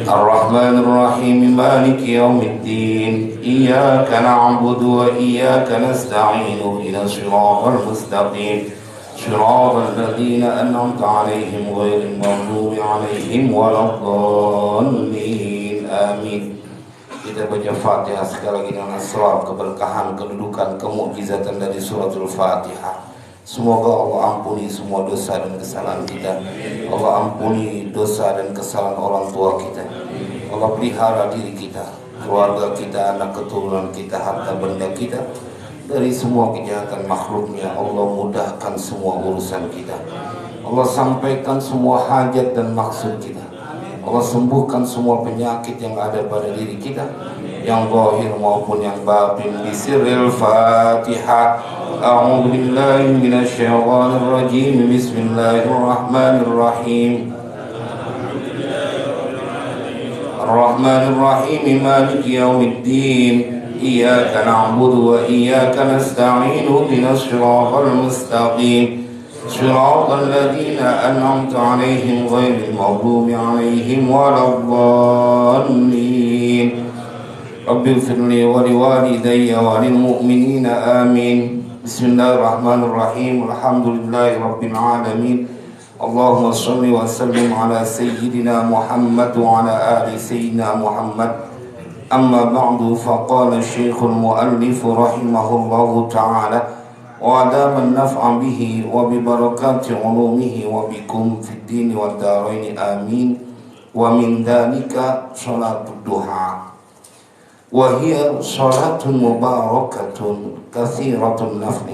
الرحمن الرحيم مالك يوم الدين إياك نعبد وإياك نستعين إلى الصراط المستقيم صراط الذين أنعمت عليهم غير المغضوب عليهم ولا الضالين آمين. Kita baca Fatihah sekali lagi dengan asrar, keberkahan, kedudukan, kemukjizatan dari suratul Fatihah. Semoga Allah ampuni semua dosa dan kesalahan kita. Allah ampuni dosa dan kesalahan orang tua kita. Allah pelihara diri kita, keluarga kita, anak keturunan kita, harta benda kita dari semua kejahatan makhluknya. Allah mudahkan semua urusan kita. Allah sampaikan semua hajat dan maksud kita. Allah sembuhkan semua penyakit yang ada pada diri kita, yang zahir maupun yang batin. Bisirril Fatihah. A'udzu billahi minasyaitonir rajim. Bismillahirrahmanirrahim. Ar-Rahmanir Rahim. Maliki yaumiddin. Iyyaka na'budu wa iyyaka nasta'in. Ihdinas siratal mustaqim. صراط الذين أنعمت عليهم غير المغضوب عليهم ولا الضالين رب اغفر لي ولوالدي وللمؤمنين آمين بسم الله الرحمن الرحيم الحمد لله رب العالمين اللهم صل وسلم على سيدنا محمد وعلى آل سيدنا محمد أما بعد فقال الشيخ المؤلف رحمه الله تعالى وأدام النفع به وببركات علومه وبكم في الدين والدارين آمين. ومن ذلك صلاة الضحى وهي صلاة مباركة كثيرة النفع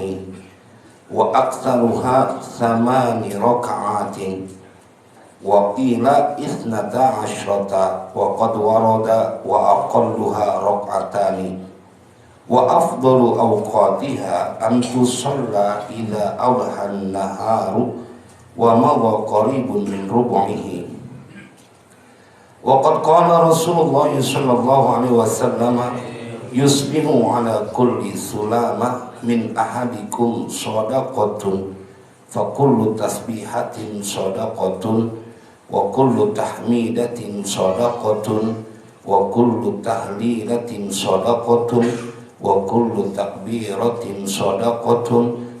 وأكثرها 8 ركعات وقيل 12 وقد ورد وأقلها ركعتان وأفضل أوقاتها أن تصلى إذا أضحى النهار ومضى قريب من ربعه. وقد قال رسول الله صلى الله عليه وسلم يصبح على كل سلامة من أحدكم صدقة فكل تسبيحة صدقة وكل تحميدة صدقة وكل تهليلة صدقة وكل تكبيرة صدقة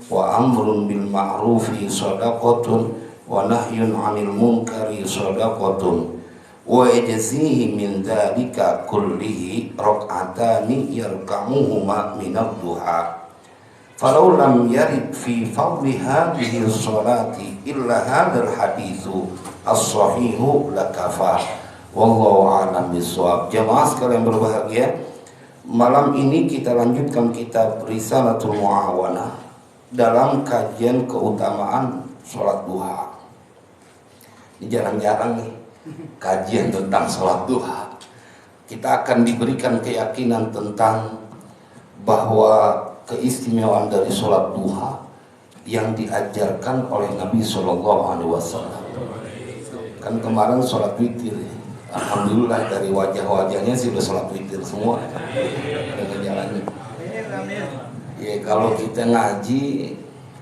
وأمر بالمعروف صدقة ونهي عن المنكر صدقة ويجزيه من ذلك كله ركعتان يركعهما من الضحى فلو لم يرد في فضل هذه الصلاة إلا هذا الحديث الصحيح لكفى wallahu a'lam bishawab. Jamaah sekalian berbahagia, malam ini kita lanjutkan kitab Risalatul Mu'awanah dalam kajian keutamaan sholat duha. Ini jarang-jarang nih kajian tentang sholat duha. Kita akan diberikan keyakinan tentang bahwa keistimewaan dari sholat duha yang diajarkan oleh Nabi SAW. Kan kemarin sholat witir ya. Alhamdulillah dari wajah-wajahnya sih udah sholat witir semua dengan jalannya. Ya kalau kita ngaji,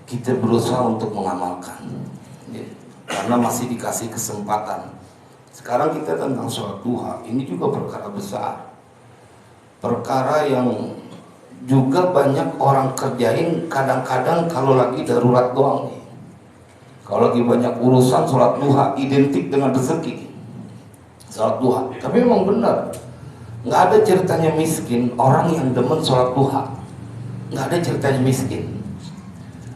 kita berusaha untuk mengamalkan ya, karena masih dikasih kesempatan. Sekarang kita tentang sholat duha, ini juga perkara besar, perkara yang juga banyak orang kerjain kadang-kadang kalau lagi darurat doang nih. Kalau lagi banyak urusan, sholat duha identik dengan rezeki. Sholat duha, tapi memang benar nggak ada ceritanya miskin orang yang demen sholat duha, nggak ada ceritanya miskin.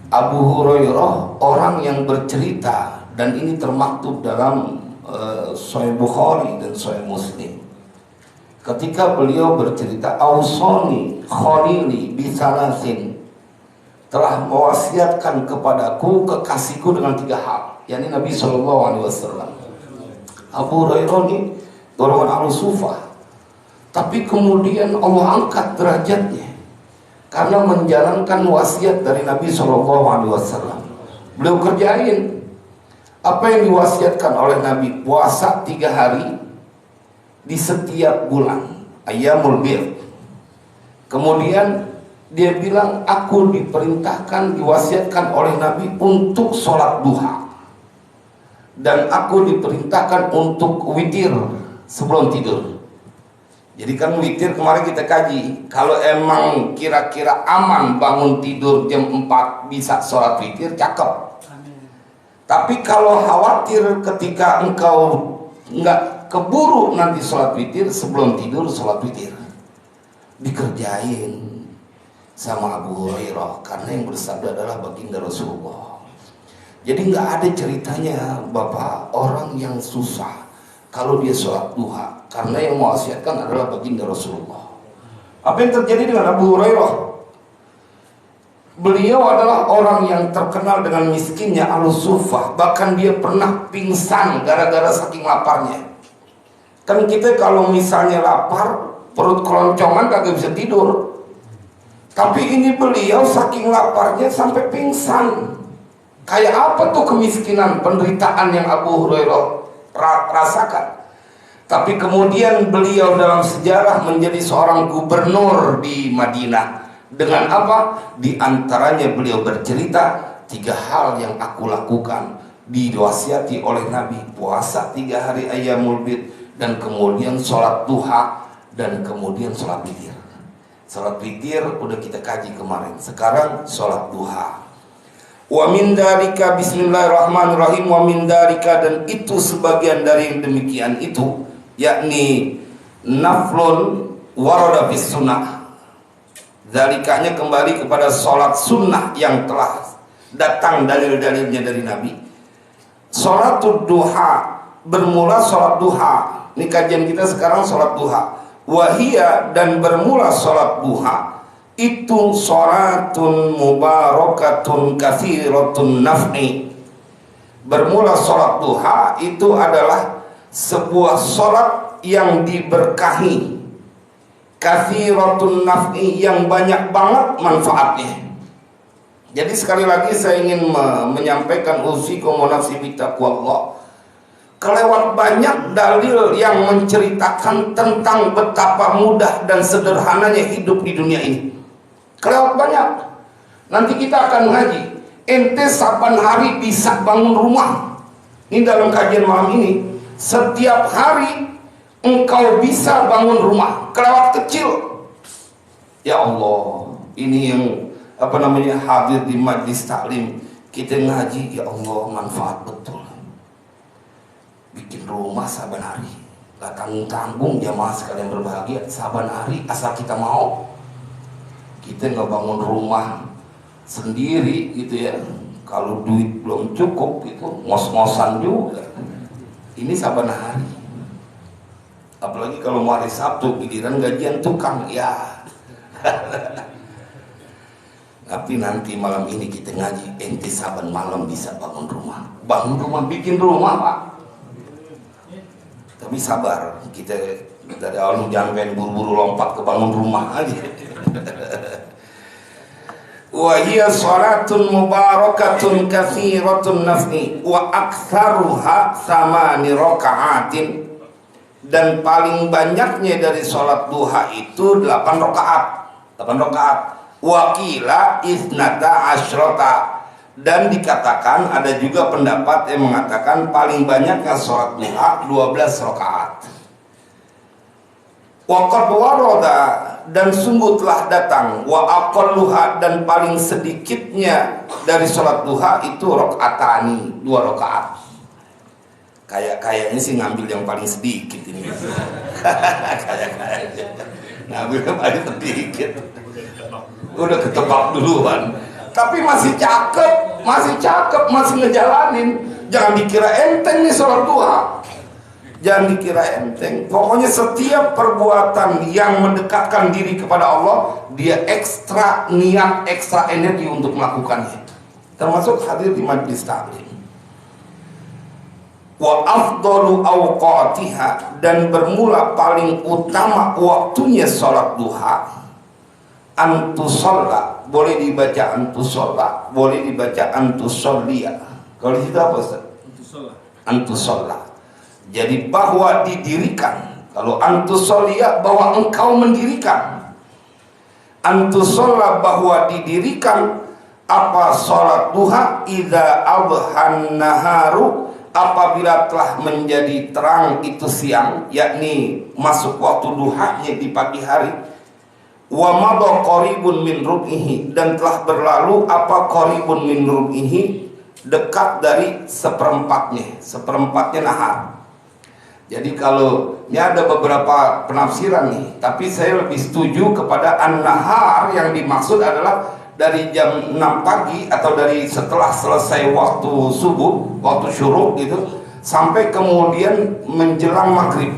Abu Hurairah orang yang bercerita, dan ini termaktub dalam Sahih Bukhari dan Sahih Muslim, ketika beliau bercerita Ausoni Khalili bisalasin, telah mewasiatkan kepadaku kekasihku dengan 3 hal, yakni Nabi SAW. Abu Hurairah ini golongan Ahlus Sufah, tapi kemudian Allah angkat derajatnya karena menjalankan wasiat dari Nabi SAW. Beliau kerjain apa yang diwasiatkan oleh Nabi, puasa 3 hari di setiap bulan, Ayyamul Bir. Kemudian dia bilang, aku diperintahkan, diwasiatkan oleh Nabi untuk sholat duha, dan aku diperintahkan untuk witir sebelum tidur. Jadi kan witir kemarin kita kaji, kalau emang kira-kira aman bangun tidur jam 4 bisa sholat witir, cakep. Tapi kalau khawatir ketika engkau nggak keburu nanti sholat witir, sebelum tidur sholat witir dikerjain sama Abu Hurairah, karena yang bersabda adalah baginda Rasulullah. Jadi nggak ada ceritanya Bapak orang yang susah kalau dia sholat duha, karena yang mewasiatkan adalah baginda Rasulullah. Apa yang terjadi dengan Abu Hurairah? Beliau adalah orang yang terkenal dengan miskinnya al-sufah. Bahkan dia pernah pingsan gara-gara saking laparnya. Kan kita kalau misalnya lapar, perut keloncongan kagak bisa tidur. Tapi ini beliau saking laparnya sampai pingsan. Kayak apa tuh kemiskinan, penderitaan yang Abu Hurairah rasakan. Tapi kemudian beliau dalam sejarah menjadi seorang gubernur di Madinah. Dengan apa? Di antaranya beliau bercerita, 3 hal yang aku lakukan diwasiati oleh Nabi: puasa 3 hari Ayyamul Bid, dan kemudian sholat duha, dan kemudian sholat witir. Sholat witir udah kita kaji kemarin. Sekarang sholat duha. Wa min dzalika, bismillahirrahmanirrahim, wa min dzalika, dan itu sebagian dari yang demikian itu, yakni naflun warada fis sunnah. Zalikanya kembali kepada sholat sunnah yang telah datang dalil-dalilnya dari Nabi. Sholatul duha, bermula sholat duha. Ini kajian kita sekarang sholat duha. Wahia, dan bermula sholat duha itu sholatun mubarakatun kathiratun naf'i. Bermula sholat duha itu adalah sebuah sholat yang diberkahi, kathiratun naf'i, yang banyak banget manfaatnya. Jadi sekali lagi saya ingin menyampaikan usikum wa nafsi bittaqwallah. Kelewat banyak dalil yang menceritakan tentang betapa mudah dan sederhananya hidup di dunia ini. Kelewat banyak. Nanti kita akan ngaji, ente saban hari bisa bangun rumah. Ini dalam kajian malam ini, setiap hari engkau bisa bangun rumah, kelewat kecil. Ya Allah, ini yang hadir di majlis taklim kita ngaji, ya Allah, manfaat betul. Bikin rumah saban hari, gak tanggung-tanggung jamaah sekalian berbahagia. Saban hari asal kita mau. Kita nggak bangun rumah sendiri gitu ya, kalau duit belum cukup gitu, ngos-ngosan juga. Ini saban hari. Apalagi kalau hari Sabtu giliran gajian tukang, ya. Tapi nanti malam ini kita ngaji, ente saban malam bisa bangun rumah. Bangun rumah, bikin rumah, Pak. Tapi sabar, kita dari awal jangan pengen buru-buru lompat ke bangun rumah aja. Wa hiya salatun mubarakatun kathiratun naf'i wa aktsaruha 8 raka'atin, dan paling banyaknya dari sholat duha itu 8 rakaat. 8 rakaat. Wakila isnata asyrota, dan dikatakan ada juga pendapat yang mengatakan paling banyaknya sholat duha 12 rakaat. Waqad warada, dan sungguh telah datang, wa aqalluha, dan paling sedikitnya dari sholat duha itu rakaatani, 2 rakaat. Kayaknya sih ngambil yang paling sedikit ini. Kayaknya ngambil yang paling sedikit. Udah ketebak duluan. Tapi masih cakep, masih ngejalanin. Jangan dikira enteng nih sholat duha. Jangan dikira enteng. Pokoknya setiap perbuatan yang mendekatkan diri kepada Allah, dia ekstra niat, ekstra energi untuk melakukannya. Termasuk hadir di majlis taklim. Wa afdalu awqatiha, dan bermula paling utama waktunya sholat duha, antusalla, boleh dibaca antusalla, boleh dibaca antusollia. Kalau di situ apa Ustaz? Antusalla. Jadi bahwa didirikan. Kalau antusollia, bahwa engkau mendirikan. Antusolla, bahwa didirikan. Apa sholat duha? Idza adhan naharu, apabila telah menjadi terang itu siang, yakni masuk waktu duhanya di pagi hari, wa madha qaribun min rub'ihi, dan telah berlalu apa qaribun min rub'ihi, dekat dari seperempatnya nahar. Jadi kalau ini ada beberapa penafsiran nih, tapi saya lebih setuju kepada an-nahar yang dimaksud adalah dari jam 6 pagi atau dari setelah selesai waktu subuh, waktu syuruk gitu, sampai kemudian menjelang maghrib.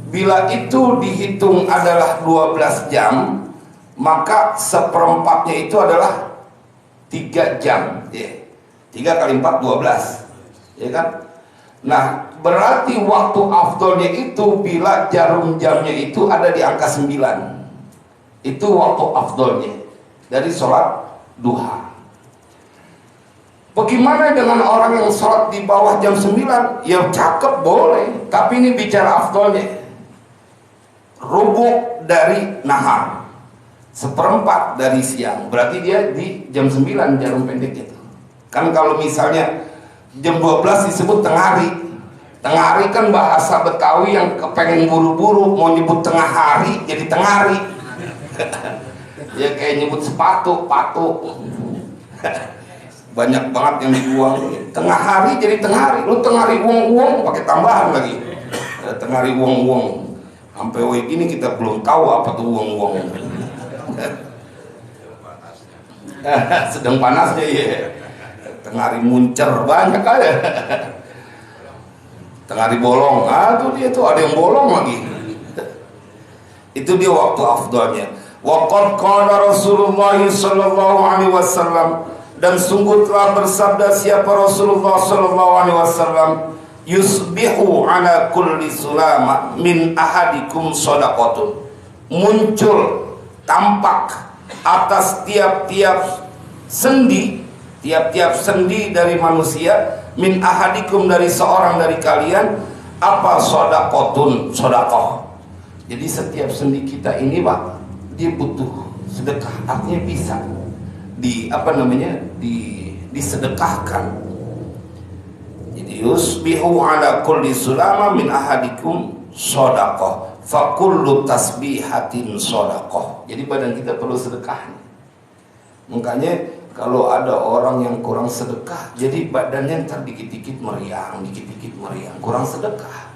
Bila itu dihitung adalah 12 jam, maka seperempatnya itu adalah 3 jam ya. 3 kali 4 12 ya kan. Nah berarti waktu afdolnya itu bila jarum jamnya itu ada di angka 9, itu waktu afdolnya dari sholat duha. Bagaimana dengan orang yang sholat di bawah jam 9? Ya cakep, boleh, tapi ini bicara afdolnya. Rubuk dari nahar, seperempat dari siang, berarti dia di jam 9 jarum pendek itu. Kan kalau misalnya jam 12 disebut tengah hari. Tengah hari kan bahasa Betawi yang kepengen buru-buru, mau nyebut tengah hari jadi tengah hari. Ya kayak nyebut sepatu, patu. Banyak banget yang dibuang. Tengah hari jadi tengah hari. Lu tengah hari uang-uang pakai tambahan lagi. Tengah hari uang-uang. Sampai woi ini kita belum tahu apa tuh uang-uang. Sedang panasnya ya. Tengah hari muncer banyak aja. Tengah hari bolong. Tuh dia tuh ada yang bolong lagi. Itu dia waktu afdalnya. Waqad qala Rasulullah sallallahu alaihi wasallam, dan sungguh telah bersabda siapa Rasulullah sallallahu alaihi wasallam, yusbihu ala kulli sulama min ahadikum shadaqatun, muncul tampak atas tiap-tiap sendi dari manusia, min ahadikum dari seorang dari kalian, apa shadaqatun, sedekah. Jadi setiap sendi kita ini Pak, dia butuh sedekah, artinya bisa disedekahkan. Jadi yusbihu ala kulli sulama min ahadikum shadaqah, fa kullu tasbihatin shadaqah. Jadi badan kita perlu sedekah. Makanya kalau ada orang yang kurang sedekah, jadi badannya ntar dikit-dikit meriang, kurang sedekah.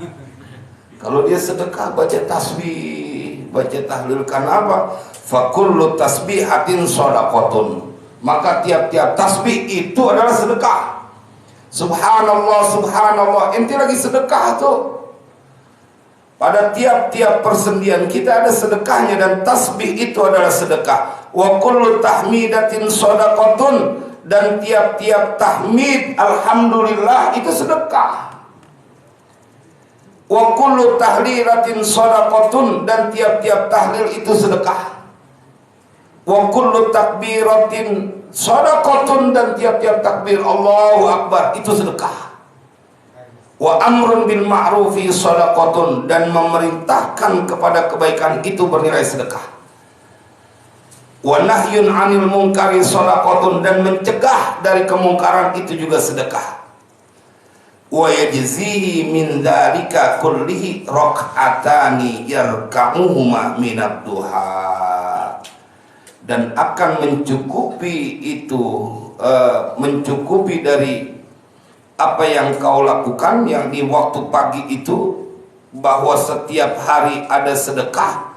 Kalau dia sedekah, baca tasbih, baca tahlil, karena apa? Fa kullu tasbihatin shadaqatun, maka tiap-tiap tasbih itu adalah sedekah. Subhanallah, subhanallah, ente lagi sedekah tuh. Pada tiap-tiap persendian kita ada sedekahnya, dan tasbih itu adalah sedekah. Wa kullu tahmidatin shadaqatun, dan tiap-tiap tahmid alhamdulillah itu sedekah. Wa kullu tahlilatin shadaqatun, dan tiap-tiap tahlil itu sedekah. Wa kullu takbiratin shadaqatun, dan tiap-tiap takbir Allahu Akbar itu sedekah. Wa amrun bil ma'rufi shadaqatun, dan memerintahkan kepada kebaikan itu bernilai sedekah. Wa nahyun 'anil munkari shadaqatun, dan mencegah dari kemungkaran itu juga sedekah. Wa yajzihi min dzalika kullihi rak'atani yarka'uhuma minad duha, dan akan mencukupi itu, mencukupi dari apa yang kau lakukan yang di waktu pagi itu, bahwa setiap hari ada sedekah,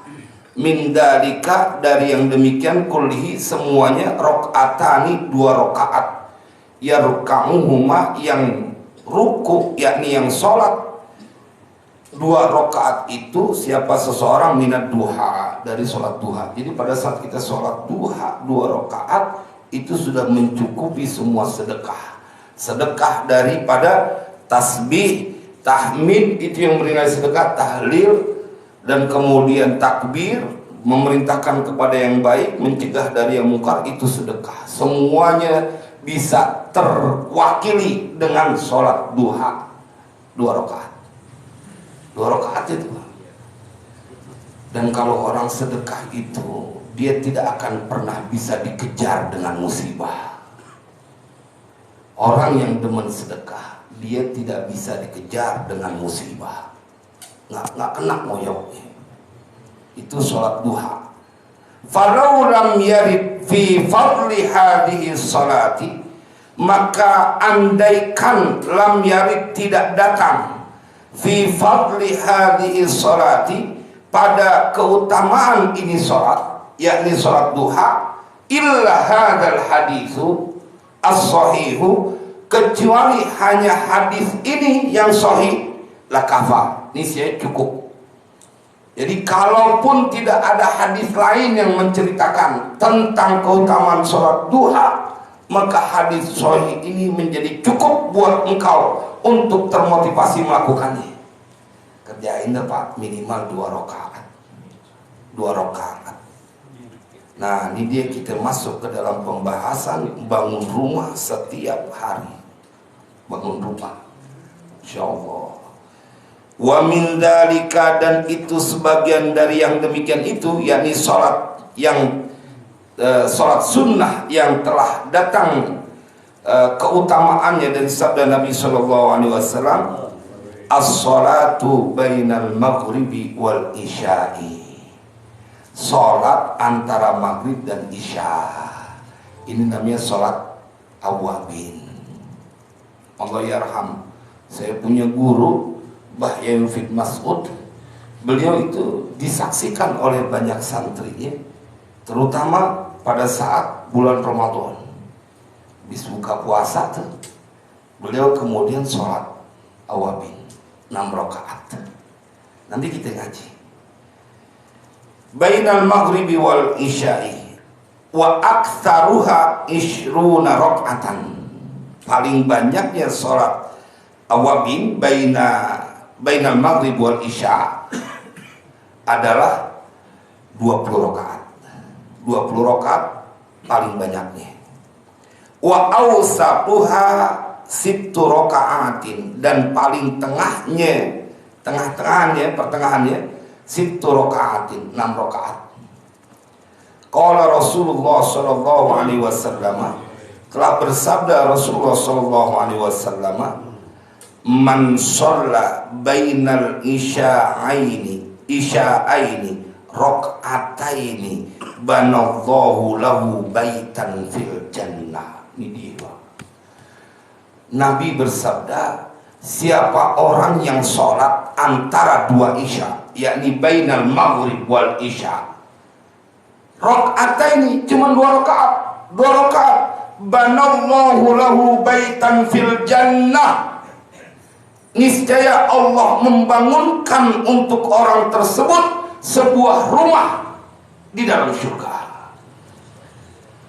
min dzalika, dari yang demikian, kullihi semuanya, rak'atani 2 rakaat, yarka'uhuma yang ruku, yakni yang sholat 2 rakaat itu siapa seseorang minat duha, dari sholat duha. Jadi pada saat kita sholat duha 2 rakaat itu sudah mencukupi semua sedekah. Sedekah daripada tasbih, tahmid itu yang bernilai sedekah, tahlil, dan kemudian takbir, memerintahkan kepada yang baik, mencegah dari yang mungkar, itu sedekah. Semuanya bisa terwakili dengan sholat duha 2 rakaat. 2 rakaat itu. Dan kalau orang sedekah itu, dia tidak akan pernah bisa dikejar dengan musibah. Orang yang demen sedekah, dia tidak bisa dikejar dengan musibah, nggak kena ngoyoknya. Itu sholat duha. Falau lam yarid fi fadli hadhihi salati, maka andaikan lam yarid tidak datang fi fadli hadhihi salati, pada keutamaan ini sholat, yakni sholat duha, illa hadzal haditsu as-sahihu, kecuali hanya hadis ini yang sahih, la kafa, ini saya cukup. Jadi kalaupun tidak ada hadis lain yang menceritakan tentang keutamaan sholat duha, maka hadis sahih ini menjadi cukup buat engkau untuk termotivasi melakukannya. Kerjain deh Pak, minimal 2 rakaat. 2 rakaat. Nah, ini dia kita masuk ke dalam pembahasan bangun rumah setiap hari. Bangun rumah, insyaallah. Wa min dzalika, dan itu sebagian dari yang demikian itu, yakni salat yang salat sunnah yang telah datang keutamaannya dari sabda Nabi sallallahu alaihi wasallam, as-salatu bainal maghribi wal isya'i. Salat antara maghrib dan isya. Ini namanya salat awabin. Allah yarham. Saya punya guru Mbah Yufid Mas'ud. Beliau itu disaksikan oleh banyak santri ya, terutama pada saat bulan Ramadan. Habis buka puasa tuh, beliau kemudian sholat awabin 6 rakaat. Nanti kita ngaji. Bainal maghribi wal isya'i wa aktsaruha 20 rakaatan. Paling banyaknya sholat awabin bainal maghrib wal isya adalah 20 rakaat. 20 rakaat paling banyaknya. Wa awsatuha 6 rakaatin, dan paling pertengahannya 6 rakaatin, 6 rakaat. Qala Rasulullah sallallahu alaihi wasallam, telah bersabda Rasulullah sallallahu alaihi wasallam, man shalla bainal isya'aini rak'ataini banallahu lahu baitan fil jannah. Ini dia. Nabi bersabda, siapa orang yang sholat antara 2 isya, yakni bainal maghrib wal isya, rak'ataini, cuma 2 rakaat, 2 rakaat, banallahu lahu baitan fil jannah, niscaya Allah membangunkan untuk orang tersebut sebuah rumah di dalam surga.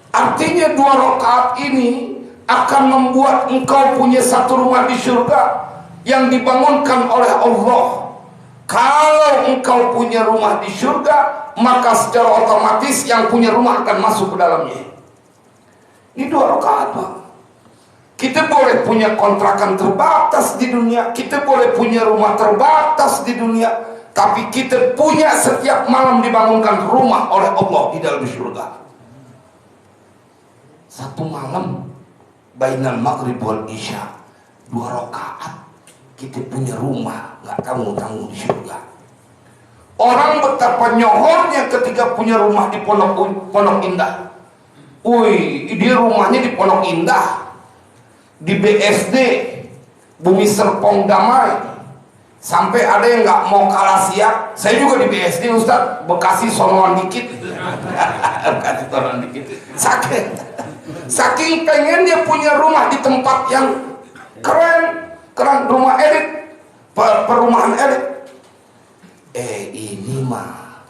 Artinya 2 rakaat ini akan membuat engkau punya satu rumah di surga yang dibangunkan oleh Allah. Kalau engkau punya rumah di surga, maka secara otomatis yang punya rumah akan masuk ke dalamnya. Ini 2 rakaat, Pak. Kita boleh punya kontrakan terbatas di dunia, kita boleh punya rumah terbatas di dunia, tapi kita punya setiap malam dibangunkan rumah oleh Allah di dalam surga. Satu malam bainal maghrib wal isya, 2 rakaat, kita punya rumah, nggak tanggung-tanggung di surga. Orang betapa nyohornya ketika punya rumah di Pondok Indah. Wih, dia rumahnya di Pondok Indah, di BSD Bumi Serpong Damai, sampai ada yang nggak mau kalah siap. Saya juga di BSD Ustaz, Bekasi sonoan dikit. Bekasi sonoan dikit. Saking pengen dia punya rumah di tempat yang keren, rumah elit, perumahan elit. Ini mah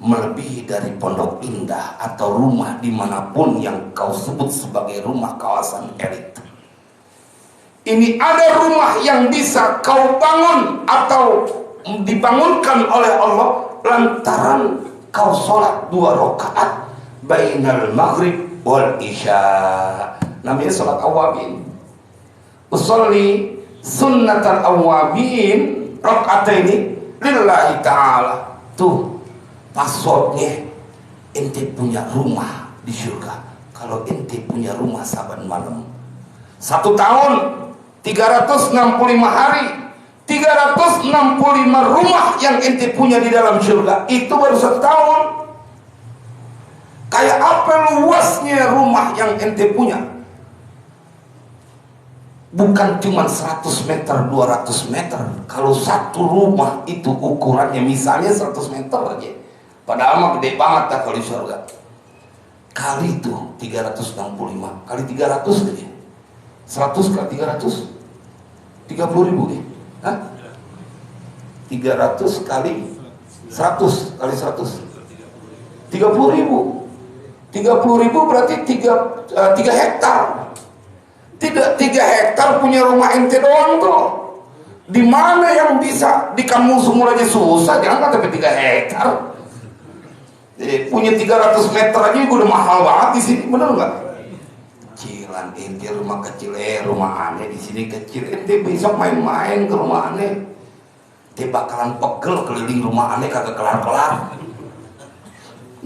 melebihi dari Pondok Indah atau rumah dimanapun yang kau sebut sebagai rumah kawasan elit. Ini ada rumah yang bisa kau bangun atau dibangunkan oleh Allah lantaran kau sholat 2 rakaat bainal maghrib wal isya. Namanya sholat awabin. Usolli sunnatal awabin raka'ataini lillahi ta'ala. Tuh passwordnya, ente punya rumah di surga. Kalau ente punya rumah saban malam 1 tahun 365 hari, 365 rumah yang ente punya di dalam surga. Itu baru 1 tahun. Kayak apa luasnya rumah yang ente punya? Bukan cuma 100 meter, 200 meter. Kalau satu rumah itu ukurannya misalnya 100 meter aja, padahal mah gede banget dah kalau di surga. Kali itu 365 kali 300 aja. 100 kali 300 30.000 deh. Hah? 300 kali 100 kali 100 30.000. 30.000 berarti 3 hektar. Tidak 3 hektar punya rumah ente doang tuh. Di mana yang bisa? Di kampung Sumur aja susah, jangan sampai 3 hektar. Punya 300 meter aja udah mahal banget di sini, bener nggak? Kecilan ente rumah kecil, rumah aneh di sini kecil. Ente besok main-main ke rumah aneh, ente bakalan pegel keliling rumah aneh kagak kelar-kelar.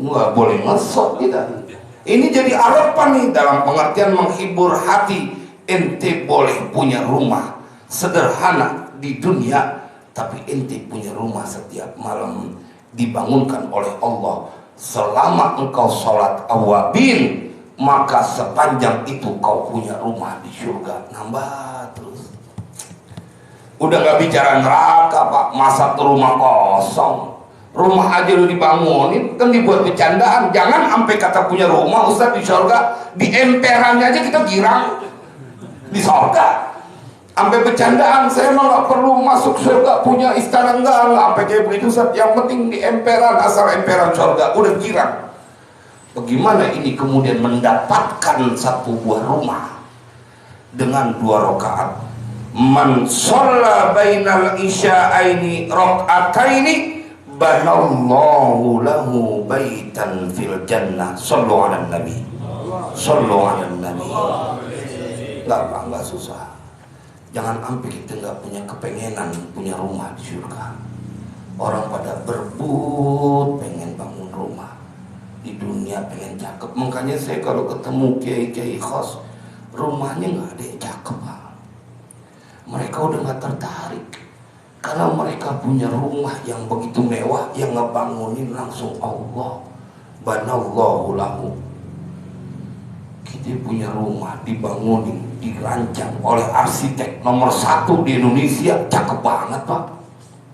Nggak boleh ngesot kita. Ini jadi harapan nih dalam pengertian menghibur hati. Ente boleh punya rumah sederhana di dunia, tapi ente punya rumah setiap malam dibangunkan oleh Allah. Selama engkau sholat awabin, maka sepanjang itu kau punya rumah di surga. Nambah terus. Udah gak bicara neraka pak, masa tuh rumah kosong. Rumah aja lu dibangunin kan dibuat bercandaan. Jangan sampai kata punya rumah Ustaz di surga, di emperannya aja kita girang. Di surga sampai bercandaan, saya mah nggak perlu masuk surga punya istana, enggak sampai kayak begitu Ustaz. Yang penting di emperan, asal emperan surga udah girang. Bagaimana ini kemudian mendapatkan satu buah rumah dengan 2 rakaat? Man shalla bainal isya'aini raka'ataini banallahu lahu baitan fil jannah. Shallu ala nabi, shallu ala nabi. Nggak susah. Jangan sampai kita nggak punya kepengenan punya rumah di surga. Orang pada berebut pengen bangun rumah di dunia, pengen cakep. Makanya saya kalau ketemu kiai-kiai khos, rumahnya nggak ada yang cakep. Mereka udah nggak tertarik karena mereka punya rumah yang begitu mewah, yang ngebangunin langsung Allah. Banallahu lahu. Kita punya rumah dibangunin, dirancang oleh arsitek nomor 1 di Indonesia, cakep banget pak.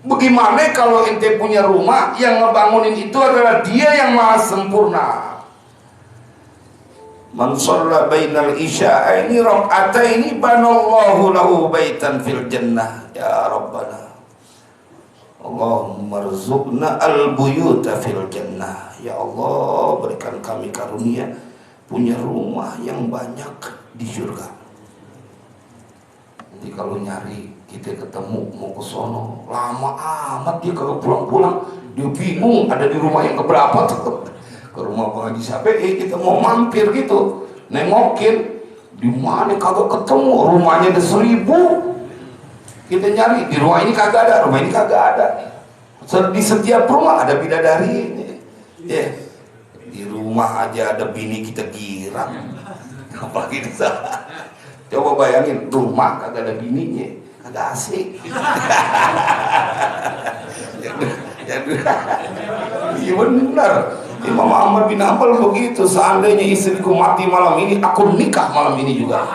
Bagaimana kalau ente punya rumah yang ngebangunin itu adalah dia yang maha sempurna? Man shalla bainal isya'aini raka'ataini banallahu lahu baitan fil jannah. Ya Rabbana, Allahumma rzuqna al-buyuta fil jannah. Ya Allah, berikan kami karunia punya rumah yang banyak di surga. Nanti kalau nyari kita ketemu mau ke sono, lama amat dia kagak pulang-pulang. Dia bingung ada di rumah yang keberapa tuh. Ke rumah Bang Haji Sapi, kita mau mampir gitu, nengokin di mana kagak ketemu. Rumahnya ada 1000. Kita nyari di rumah ini kagak ada, rumah ini kagak ada. Di setiap rumah ada bidadari. Ya. Di rumah aja ada bini kita girang, apalagi di sana. Coba bayangin rumah kagak ada bininya, kagak asik. Iya benar. Imam Ahmad bin Hanbal begitu. Seandainya istriku mati malam ini, aku nikah malam ini juga.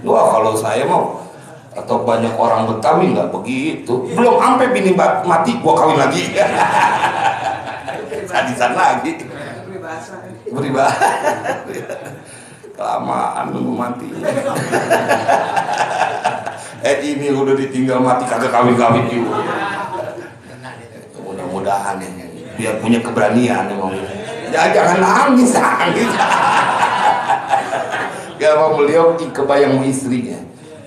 Wah kalau saya mau, atau banyak orang Betawi nggak begitu. Belum sampai bini mati, gua kawin lagi. Sadisan lagi. Beribahasa kelamaan nunggu mati. Ini udah ditinggal mati kagak kawin-kawin juga. Mudah-mudahan ini biar punya keberanian emang. Ya jangan nangis. Gak mau beliau kebayang sama istrinya.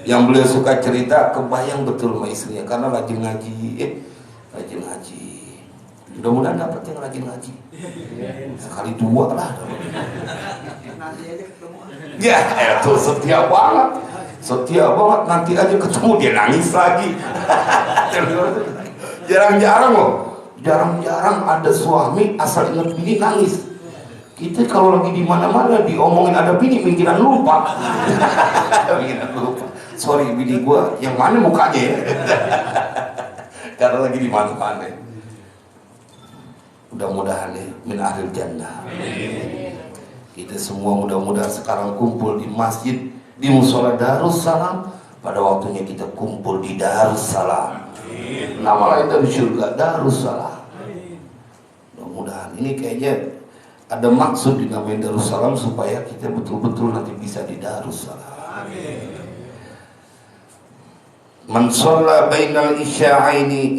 Yang beliau suka cerita kebayang betul sama istrinya karena rajin ngaji. Rajin ngaji. Mudah-mudahan dapat yang rajin ngaji. Sekali 2 lah. Ya itu setia banget. Setia banget, nanti aja ketemu dia nangis lagi. Jarang-jarang loh. Jarang-jarang ada suami asal ingat bini nangis. Kita kalau lagi di mana-mana diomongin ada bini, mikiran lupa. Mikiran lupa. Sorry bini gua, yang mana mukanya ya? Karena lagi di mana-mana. Mudah-mudahan ya, min ahlil jannah. Kita semua mudah-mudahan sekarang kumpul di masjid, di musola Darussalam. Pada waktunya kita kumpul di Darussalam. Nama lain dari surga, Darussalam. Mudah-mudahan ini kayaknya ada maksud dinamain Darussalam supaya kita betul-betul nanti bisa di Darussalam. Man shalla bainal isya'aini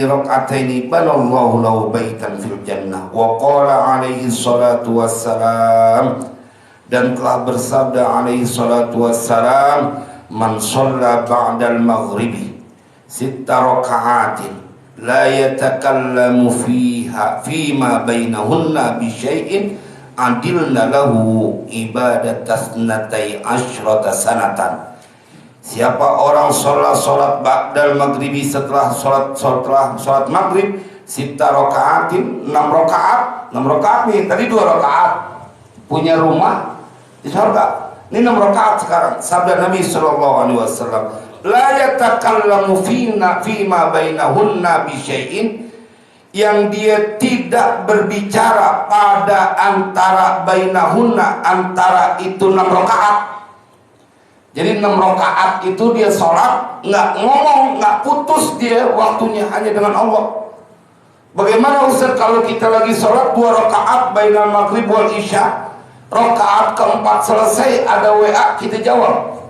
rak'ataini banallahu lahu baitan fil jannah wa qala alaihi salatu wassalam, dan telah bersabda alaihi salatu wassalam, man shalla ba'dal maghribi sitta raka'atin la yatakallamu fiha fima bainahunna bi syai'in adilna lahu ibadatas natai asyrata sanatan. Siapa orang sholat ba'dal maghribi, setelah sholat maghrib, sitta raka'atin, 6 rakaat nih, tadi 2 rakaat, punya rumah di surga, ini 6 rakaat sekarang. Sabda Nabi SAW, la yatakallamu fima bainahunna bi syai'in, yang dia tidak berbicara pada antara bainahunna, antara itu 6 rakaat. Jadi 6 rakaat itu dia sholat, nggak ngomong, nggak putus dia waktunya hanya dengan Allah. Bagaimana Ustaz kalau kita lagi sholat 2 rakaat bainal maghrib wal isya, rakaat keempat selesai, ada WA kita jawab,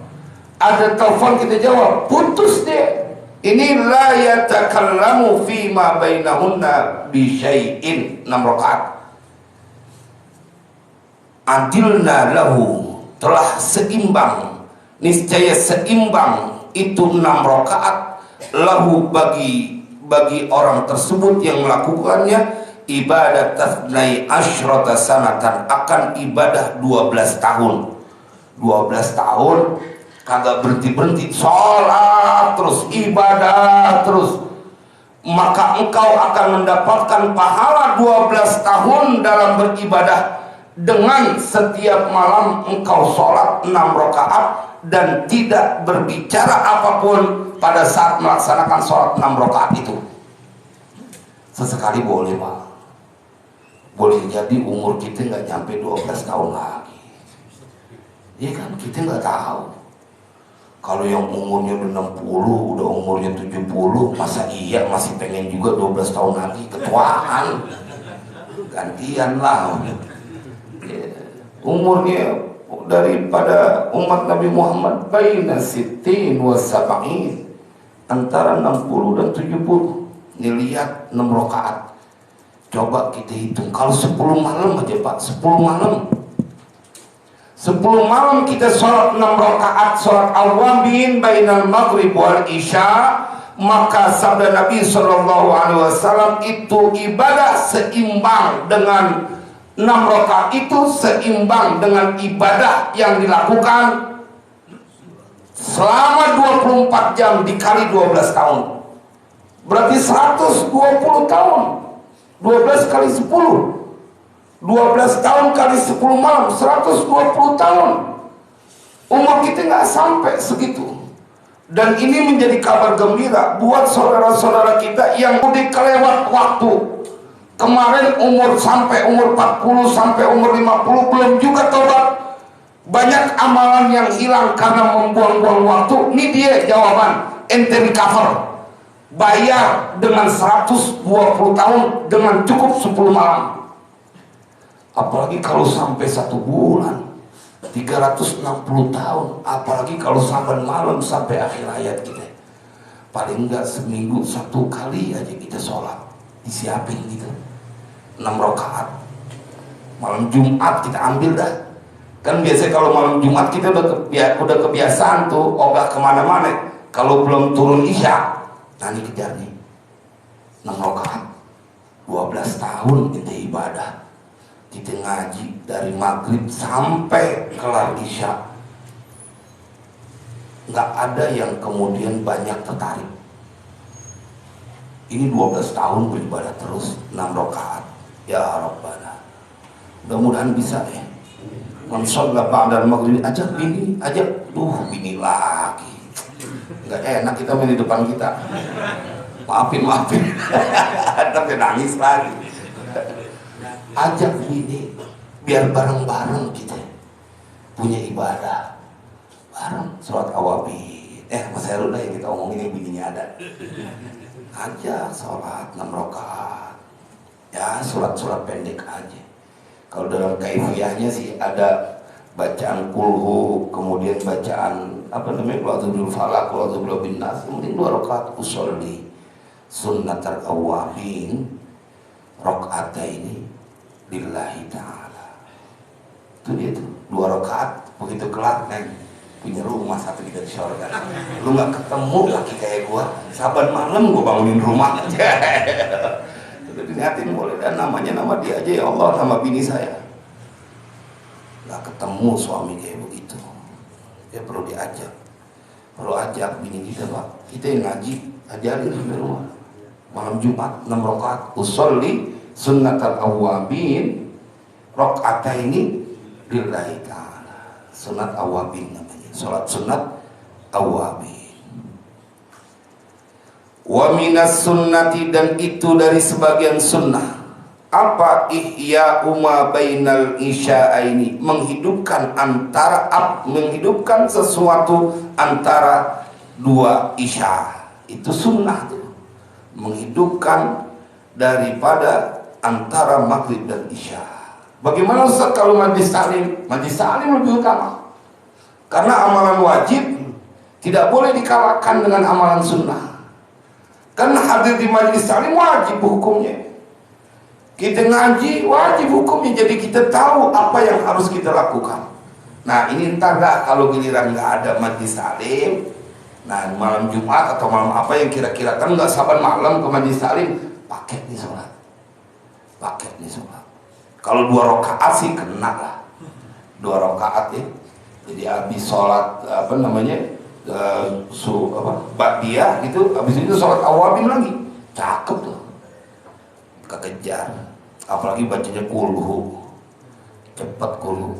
ada telepon kita jawab, putus dia. Ini la yatakallamu fima bainahunna bi syai'in, 6 rakaat. Adilna lahu, telah seimbang, niscaya seimbang itu 6 rakaat lahu bagi orang tersebut yang melakukannya ibadah tasnai asyrata sanatan, akan ibadah 12 tahun. 12 tahun kagak berhenti sholat terus, ibadah terus, maka engkau akan mendapatkan pahala 12 tahun dalam beribadah dengan setiap malam engkau sholat 6 rakaat dan tidak berbicara apapun pada saat melaksanakan sholat 6 rakaat itu. Sesekali boleh Pak, boleh jadi umur kita nggak nyampe 12 tahun lagi. Iya kan, kita nggak tahu. Kalau yang umurnya udah 60, udah umurnya 70, masa iya masih pengen juga 12 tahun lagi, ketuaan. Gantian lah. Umurnya daripada umat Nabi Muhammad baina sittin wa sab'in, antara 60 dan 70. Ini lihat 6 rakaat. Coba kita hitung, kalau 10 malam aja Pak, 10 malam. 10 malam kita sholat 6 rakaat, sholat awwabin bainal maghrib wal isya, maka sabda Nabi SAW itu ibadah seimbang dengan 6 rakaat itu seimbang dengan ibadah yang dilakukan selama 24 jam dikali 12 tahun. Berarti 120 tahun. 12 kali 10. 12 tahun kali 10 malam, 120 tahun. Umur kita nggak sampai segitu. Dan ini menjadi kabar gembira buat saudara-saudara kita yang udah kelewat waktu. Kemarin sampai umur 40, sampai umur 50 belum juga tobat. Banyak amalan yang hilang karena membuang-buang waktu. Ini dia jawaban, ente recover. Bayar dengan 120 tahun dengan cukup 10 malam. Apalagi kalau sampai 1 bulan, 360 tahun. Apalagi kalau sampai malam, sampai akhir hayat kita. Paling enggak seminggu 1 kali aja kita sholat, disiapin gitu 6 rakaat. Malam Jumat kita ambil dah. Kan biasanya kalau malam Jumat kita udah kebiasaan tuh ogah kemana-mana. Kalau belum turun isya, nah ini kejar nih 6 rakaat, 12 tahun kita ibadah. Kita ngaji dari maghrib sampai kelar isya. Nggak ada yang kemudian banyak tertarik. Ini 12 tahun beribadah terus 6 rakaat. Ya Rabbana, mudah-mudahan bisa ya. Man shalla ba'dal maghrib, ajak bini, ajak bini lagi. gak enak kita main di depan kita. Maafin. Tapi nangis lagi. Ajak bini biar bareng-bareng kita punya ibadah bareng, sholat awabin. Mas Heru lah yang kita omongin yang bininya ada. Ajak sholat 6 rakaat. Ya surat-surat pendek aja. Kalau dalam kaifiyahnya sih ada bacaan kulhu, kemudian bacaan apa namanya, qul a'udzu birabbil falaq, qul a'udzu birabbin nas, kemudian 2 rakaat usolli sunnatal awwabin rakaataini lillahi ta'ala. Itu dia tuh 2 rakaat, begitu kelar kan punya rumah satu di surga. Lu nggak ketemu laki kayak gua, saban malam gua bangunin rumah aja. Udah diniatin boleh, dan namanya nama dia aja, ya Allah, nama bini saya. Gak ketemu suami kayak begitu, ya perlu diajak, perlu ajak bini kita, Pak. Kita yang ngaji, ajarin di rumah. Malam Jumat 6 rakaat usolli sunnatal awwabin rakaataini lillahi ta'ala. Sunat awwabin namanya, salat sunat awwabin. Wa minas sunnati, dan itu dari sebagian sunnah. Apa? Ihya uma bainal isya'aini, menghidupkan menghidupkan sesuatu antara 2 isya. Itu sunnah tuh, menghidupkan daripada antara maghrib dan isya. Bagaimana Ustaz kalau majlis taklim? Majlis taklim lebih utama, karena amalan wajib tidak boleh dikalahkan dengan amalan sunnah. Karena hadir di majelis taklim wajib hukumnya. Kita ngaji wajib hukumnya, jadi kita tahu apa yang harus kita lakukan. Nah ini entar dah kalau giliran nggak ada majelis taklim, nah malam Jumat atau malam apa yang kira-kira, kan nggak saban malam ke majelis taklim, paket nih sholat. Kalau 2 rakaat sih kena lah, 2 rakaat ya. Jadi habis sholat apa namanya, ba'diyah gitu, habis itu sholat awabin lagi, cakep tuh, kekejar. Apalagi bacanya kulhu, cepat kulhu.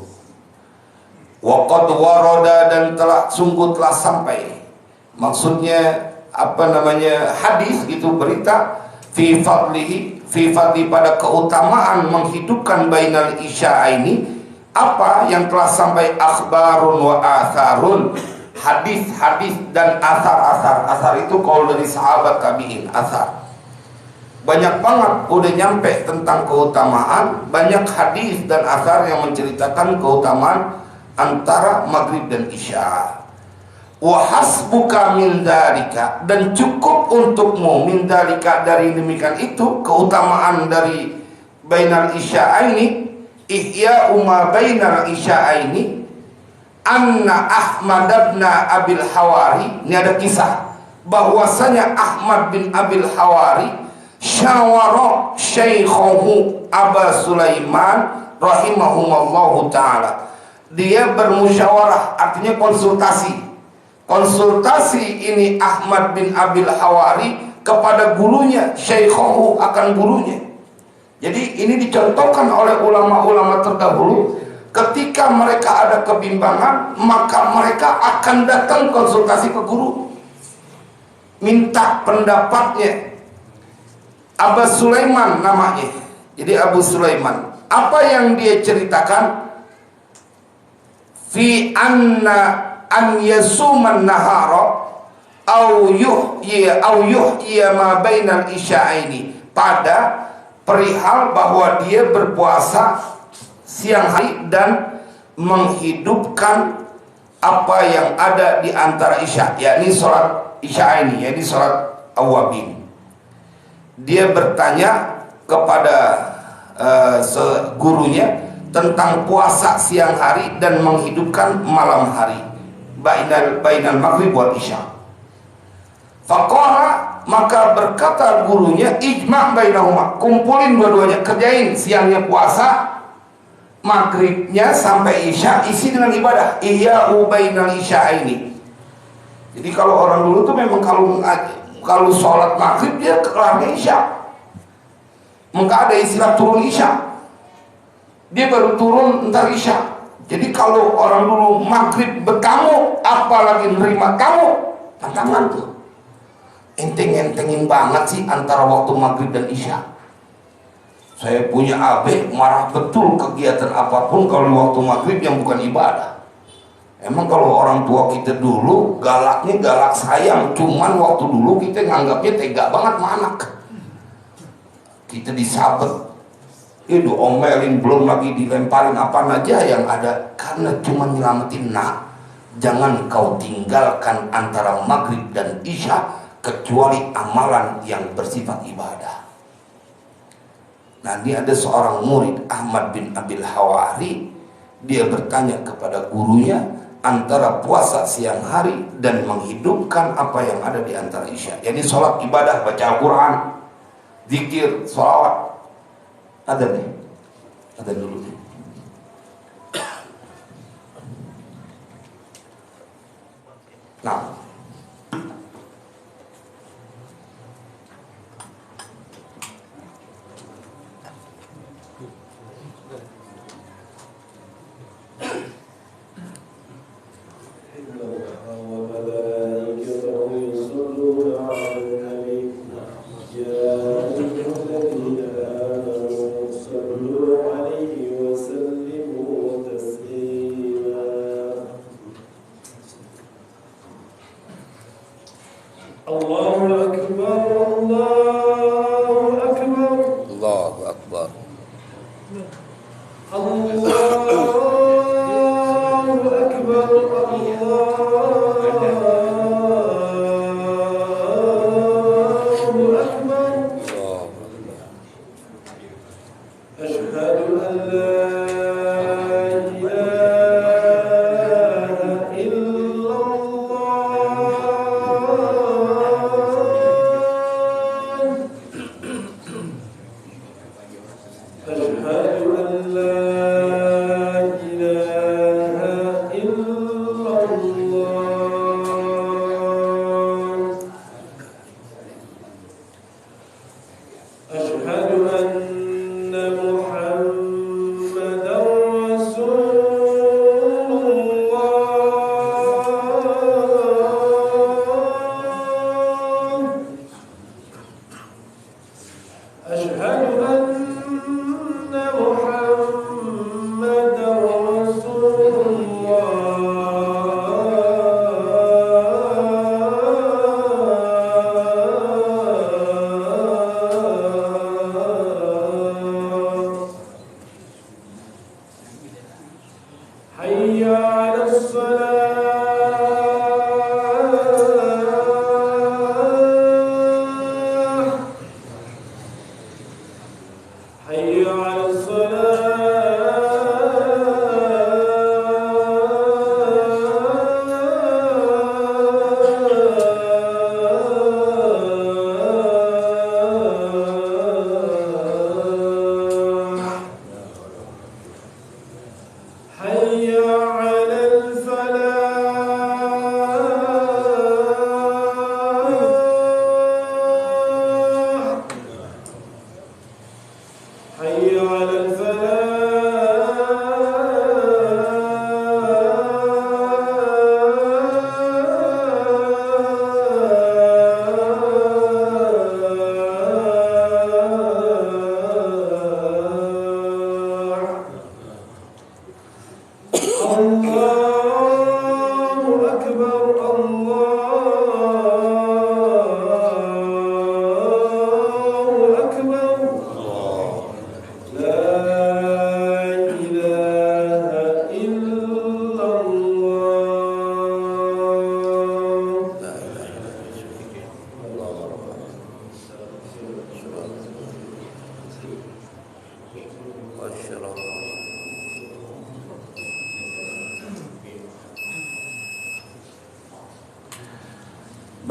Waqad waroda, dan sungguh telah sampai, maksudnya apa namanya, hadis gitu, berita fi fadli pada keutamaan menghidupkan bainal isya'aini, apa yang telah sampai akhbarun wa atharun, hadis-hadis dan asar itu kalau dari sahabat tabi'in, asar banyak banget udah nyampe tentang keutamaan, banyak hadis dan asar yang menceritakan keutamaan antara maghrib dan isya. Wa hasbuka min dzalika, dan cukup untukmu min dzalika, dari demikian itu keutamaan dari bainal isya'aini, ihya uma bainal isya'aini, anna Ahmad bin Abil Hawari. Ini ada kisah bahwasanya Ahmad bin Abil Hawari syawara syaikhahu Aba Sulaiman rahimahumallahu ta'ala. Dia bermusyawarah, artinya konsultasi ini Ahmad bin Abil Hawari kepada gurunya, syaikhahu, akan gurunya. Jadi ini dicontohkan oleh ulama-ulama terdahulu. Ketika mereka ada kebimbangan, maka mereka akan datang konsultasi ke guru, minta pendapatnya. Abu Sulaiman namanya. Jadi Abu Sulaiman, apa yang dia ceritakan? Fi anna an yasuman nahara au yuhya ma bainal isya'aini, pada perihal bahwa dia berpuasa siang hari dan menghidupkan apa yang ada di antara isya, yakni sholat isya ini, yakni sholat awabin. Dia bertanya kepada gurunya tentang puasa siang hari dan menghidupkan malam hari, bainal maghrib wal isya. Faqala, maka berkata gurunya, ijma' bainahuma, kumpulin dua-duanya, kerjain siangnya puasa, maghribnya sampai isya isi dengan ibadah. Iya bainal isya ini. Jadi kalau orang dulu tuh memang kalau sholat maghrib dia kelarnya isya, maka ada istilah turun isya, dia baru turun ntar isya. Jadi kalau orang dulu maghrib bertamu, apalagi nerima tamu, Tantangan tuh. Enteng-entengin banget sih antara waktu maghrib dan isya. Saya punya abe marah betul kegiatan apapun kalau di waktu maghrib yang bukan ibadah. Emang kalau orang tua kita dulu galaknya galak sayang, cuman waktu dulu kita nganggapnya tega banget sama anak. Kita disabet, itu omelin, belum lagi dilemparin apa aja yang ada, karena cuma nyelamatin. Nah, jangan kau tinggalkan antara maghrib dan isya kecuali amalan yang bersifat ibadah. Nanti ada seorang murid Ahmad bin Abil Hawari, dia bertanya kepada gurunya antara puasa siang hari dan menghidupkan apa yang ada di antara isya. Yani sholat ibadah, baca Al-Quran, zikir, sholawat. Ada nih, ada dulu nih. Nah,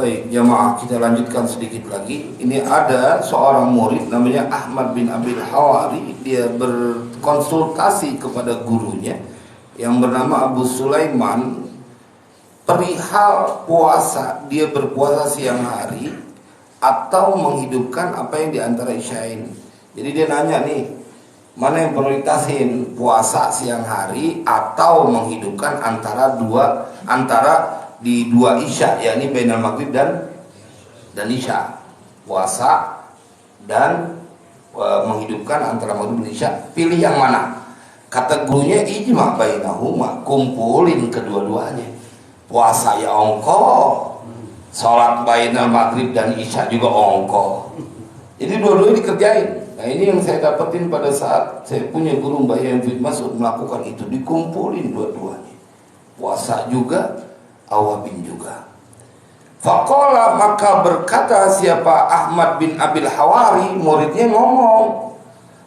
baik jamaah, kita lanjutkan sedikit lagi. Ini ada seorang murid namanya Ahmad bin Abil Hawari. Dia berkonsultasi kepada gurunya yang bernama Abu Sulaiman perihal puasa. Dia berpuasa siang hari atau menghidupkan apa yang diantara isyain. Jadi dia nanya nih, mana yang prioritasin, puasa siang hari atau menghidupkan antara di dua isya, yakni bainal maghrib dan isya. Puasa dan menghidupkan antara maghrib dan isya, pilih yang mana? Kata gurunya ijma bainahuma, kumpulin kedua-duanya. Puasa ya ongko, sholat bainal maghrib dan isya juga ongko. Jadi dua-duanya dikerjain. Nah ini yang saya dapetin pada saat saya punya guru Mbah Yahya bin Mas'ud melakukan itu, dikumpulin dua-duanya. Puasa juga, awabin juga. Faqala, maka berkata siapa Ahmad bin Abil Hawari, muridnya ngomong,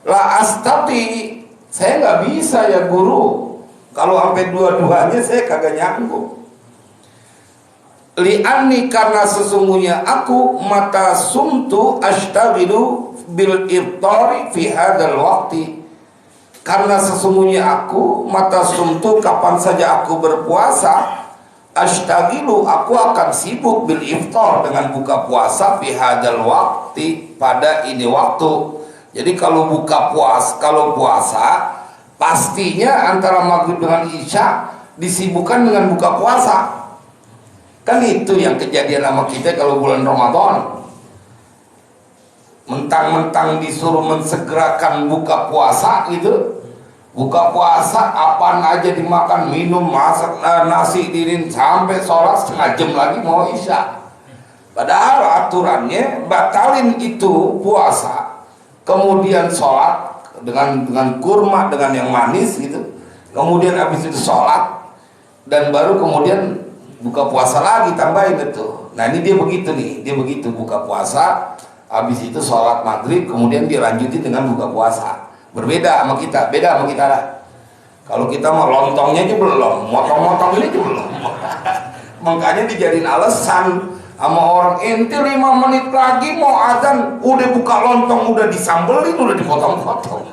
la astati, saya nggak bisa ya guru, kalau sampai dua-duanya saya kagak nyanggup. Li'anni, karena sesungguhnya aku mata sumtu ashtaghilu bil iftari fi hadzal waqti, karena sesungguhnya aku mata sumtu, kapan saja aku berpuasa, ashtaghilu, aku akan sibuk bil iftar, dengan buka puasa, fi hadzal waqti, pada ini waktu. Jadi kalau puasa pastinya antara maghrib dengan isya disibukkan dengan buka puasa. Kan itu yang kejadian sama kita kalau bulan Ramadan. Mentang-mentang disuruh mensegerakan buka puasa gitu. Buka puasa apaan aja dimakan, minum, masak nasi dingin, sampai sholat setengah jam lagi mau isya. Padahal aturannya batalin itu puasa, kemudian sholat dengan kurma, dengan yang manis gitu. Kemudian habis itu sholat, dan baru kemudian buka puasa lagi, tambahin itu. Nah ini dia begitu nih, dia begitu buka puasa, habis itu sholat maghrib, kemudian dilanjutin dengan buka puasa. Berbeda sama kita, beda sama kita lah. Kalau kita mau lontongnya aja belum, motong-motong ini aja belum. Makanya dijadiin alasan sama orang, ente 5 menit lagi mau azan, udah buka lontong, udah disambelin, udah dipotong-potong.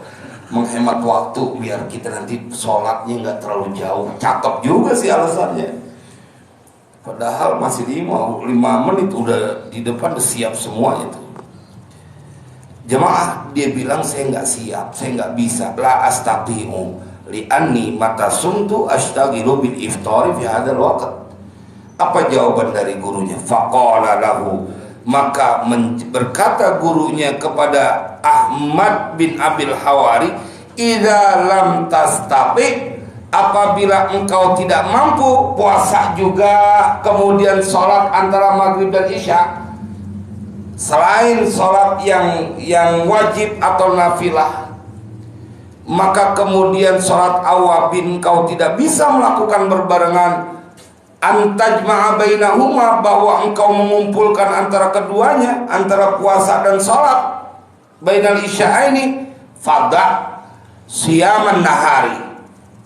Menghemat waktu biar kita nanti sholatnya nggak terlalu jauh. Cakep juga sih alasannya. Padahal masih 5 menit udah di depan, udah siap semua itu. Jemaah, dia bilang saya nggak siap, saya nggak bisa. La astati'u li'anni mata sumtu ashtaghilu bil iftari fi hadzal waqt. Apa jawaban dari gurunya? Faqala lahu, maka berkata gurunya kepada Ahmad bin Abil Hawari, idza lam tastati, apabila engkau tidak mampu puasa juga, kemudian sholat antara maghrib dan isya, selain sholat yang wajib atau nafilah, maka kemudian sholat awabin kau tidak bisa melakukan berbarengan, antajma'a bainahuma, bahwa engkau mengumpulkan antara keduanya, antara puasa dan sholat, bainal isya'aini, fada siyaman nahari,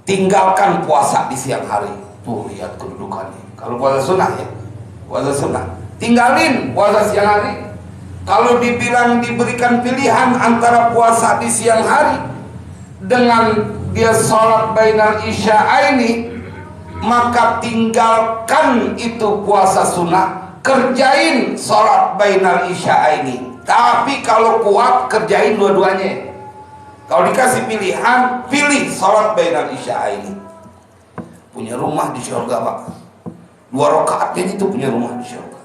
tinggalkan puasa di siang hari. Tuh lihat kedudukannya. Kalau puasa sunnah ya, puasa sunnah, tinggalin puasa siang hari. Kalau dibilang diberikan pilihan antara puasa di siang hari dengan dia sholat bainal isya'aini, maka tinggalkan itu puasa sunnah, kerjain sholat bainal isya'aini. Tapi kalau kuat kerjain dua-duanya. Kalau dikasih pilihan, pilih sholat bainal isya'aini. Punya rumah di surga Pak, 2 rakaat itu punya rumah di surga.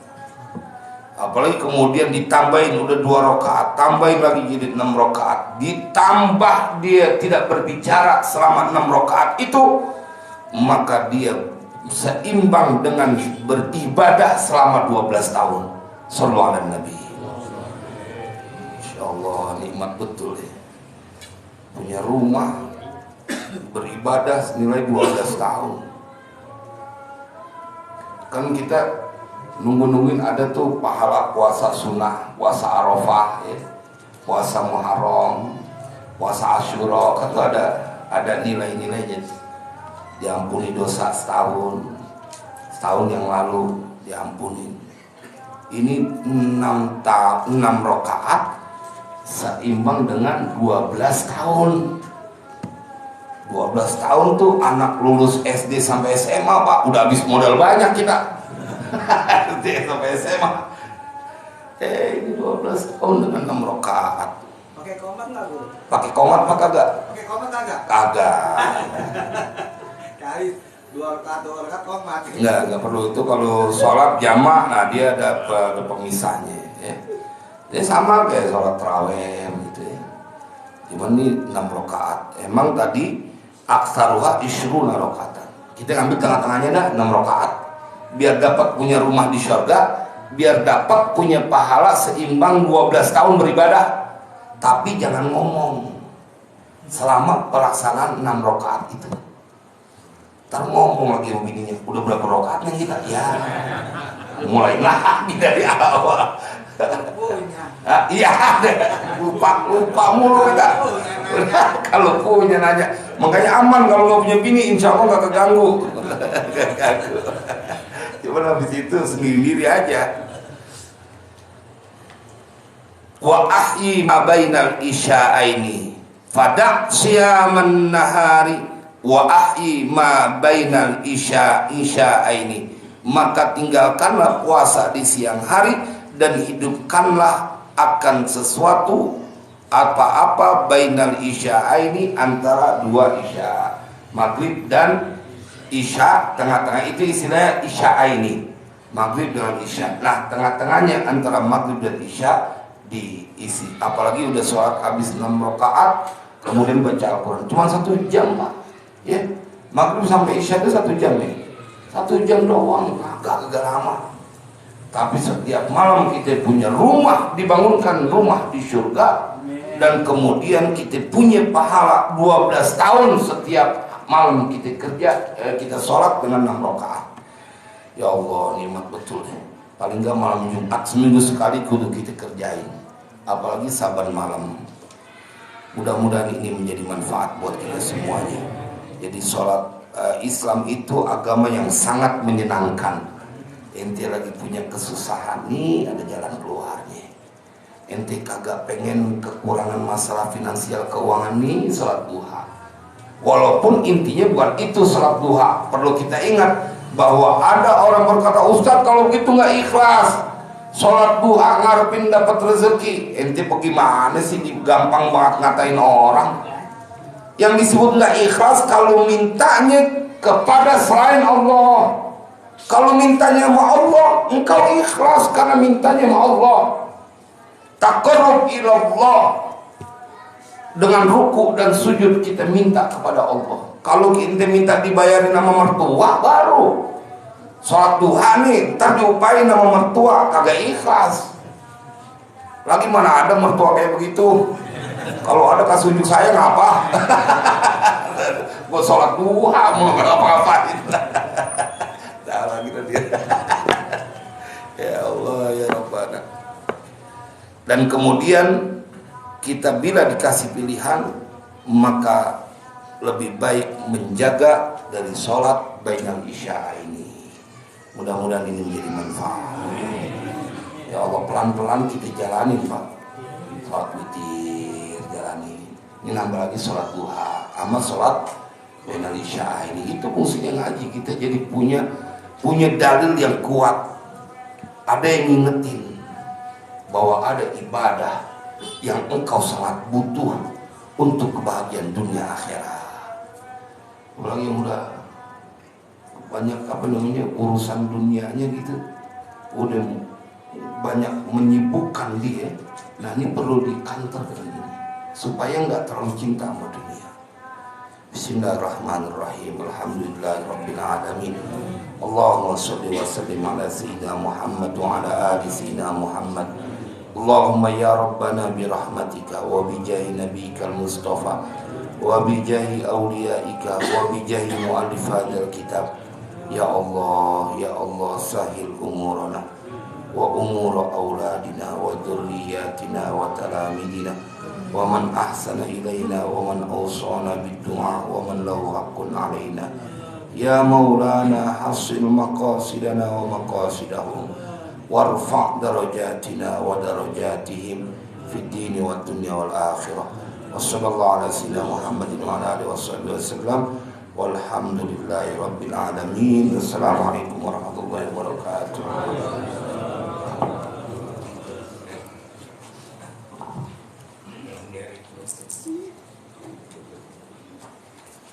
Apalagi kemudian ditambahin udah 2 rakaat, tambahin lagi jadi 6 rakaat, ditambah dia tidak berbicara selama 6 rakaat itu, maka dia seimbang dengan beribadah selama 12 tahun. Shallallahu alaihi Nabi. Insyaallah nikmat betul ya. Punya rumah, beribadah senilai 12 tahun. Kan kita nungguin ada tuh pahala puasa sunnah, puasa Arafah ya, puasa Muharram, puasa Asyura, kan tuh ada nilai-nilainya. Diampuni dosa setahun yang lalu diampuni. Ini 6 rakaat seimbang dengan 12 tahun. 12 tahun tuh anak lulus SD sampai SMA Pak, udah habis modal banyak kita. SD sampai SMA. Ini 12 tahun dengan 6 rakaat. Pakai komat nggak Bu? Pakai komat apa kagak? Pakai komat kagak? Kagak. Kali dua rakaat mati. Enggak perlu itu. Kalau sholat jamaah, nah dia ada pemisahnya ya. Dia sama kayak sholat tarawih gitu ya. Cuman ini 6 rakaat. Emang tadi aksaruha isyruna rakaatan. Kita ngambil tengah-tengahnya dah 6 rakaat. Biar dapat punya rumah di surga, biar dapat punya pahala seimbang 12 tahun beribadah. Tapi jangan ngomong selama pelaksanaan 6 rakaat itu. Ntar ngomong lagi sama bininya, udah berapa rakaat nih kita? Ya, mulai lagi dari awal. Iya, lupa mulu kita. Kalau punya nanya, makanya aman kalau nggak punya bini, insya Allah nggak keganggu. Cuman habis itu sendiri aja. Wa ahyi ma bainal isya'aini fada' siyaman nahari wa ahyi ma bainal isya'aini, maka tinggalkanlah puasa di siang hari dan hidupkanlah akan sesuatu apa-apa bainal isya'aini, antara 2 isya, maghrib dan isya. Tengah-tengah itu istilahnya isya'aini, maghrib dengan isya. Nah, tengah-tengahnya antara maghrib dan isya diisi. Apalagi udah sholat habis 6 rakaat kemudian baca Al-Quran cuma 1 jam Pak ya. Maghrib sampai isya itu 1 jam ya, 1 jam doang, agak lama. Tapi setiap malam kita punya rumah, dibangunkan rumah di surga, dan kemudian kita punya pahala 12 tahun setiap malam kita kerja, kita sholat dengan 6 rakaat. Ya Allah, nikmat betul ya. Paling enggak malam Jumat seminggu sekali kudu kita kerjain, apalagi Saban malam. Mudah-mudahan ini menjadi manfaat buat kita semuanya. Jadi sholat Islam itu agama yang sangat menyenangkan. Ente lagi punya kesusahan nih, ada jalan keluarnya. Ente kagak pengen kekurangan masalah finansial keuangan nih, sholat duha. Walaupun intinya bukan itu sholat duha, perlu kita ingat bahwa ada orang berkata, Ustadz kalau begitu nggak ikhlas, sholat duha ngarepin dapat rezeki. Ente bagaimana sih, gampang banget ngatain orang. Yang disebut nggak ikhlas kalau mintanya kepada selain Allah. Kalau mintanya sama Allah, engkau ikhlas karena mintanya sama Allah. Taqarrub ilallah, dengan ruku dan sujud kita minta kepada Allah. Kalau kita minta dibayarin sama mertua, baru sholat duha nih, ntar diupain sama mertua, kagak ikhlas. Lagi mana ada mertua kayak begitu. Kalau ada kasih ujuk saya ngapa? Gue sholat duha mau ngapa-ngapain. Nah lagi dia. Ya Allah ya Rabbana. Dan kemudian kita bila dikasih pilihan, maka lebih baik menjaga dari sholat bainal isya ini. Mudah-mudahan ini menjadi manfaat. Ya Allah, pelan-pelan kita jalanin Pak. Sholat witir jalani. Ini nambah lagi sholat duha sama sholat bainal isya ini. Itu fungsinya ngaji, kita jadi punya dalil yang kuat. Ada yang ngingetin bahwa ada ibadah yang engkau sangat butuh untuk kebahagiaan dunia akhirat. Apalagi yang udah banyak urusan dunianya gitu, udah banyak menyibukkan dia. Nah ini perlu dikantor dengan ini supaya nggak terlalu cinta sama dunia. Bismillahirrahmanirrahim. Alhamdulillahirabbil alamin. Allahumma shalli wa sallim ala sayyidina Muhammad wa ala ali sayyidina Muhammad. Allahumma ya Rabbana bi rahmatika wa bi jahi nabiyikal Mustafa wa bi jahi awliyaika wa bi jahi muallif hadzal kitab. Ya Allah sahil umurana wa umura auladina wa dzurriyyatina wa talamidina wa man ahsana ilaina wa man awsana bid du'a wa man lahu haqqun alaina. Ya Maulana hasil maqasidana wa maqasidahum warfa' darajatina wa darajatihim fid dini wad dunya wal akhirah. Wassallallahu ala sayyidina Muhammadin wa ala alihi wasallam. Walhamdulillahi rabbil alamin. Assalamualaikum warahmatullahi wabarakatuh.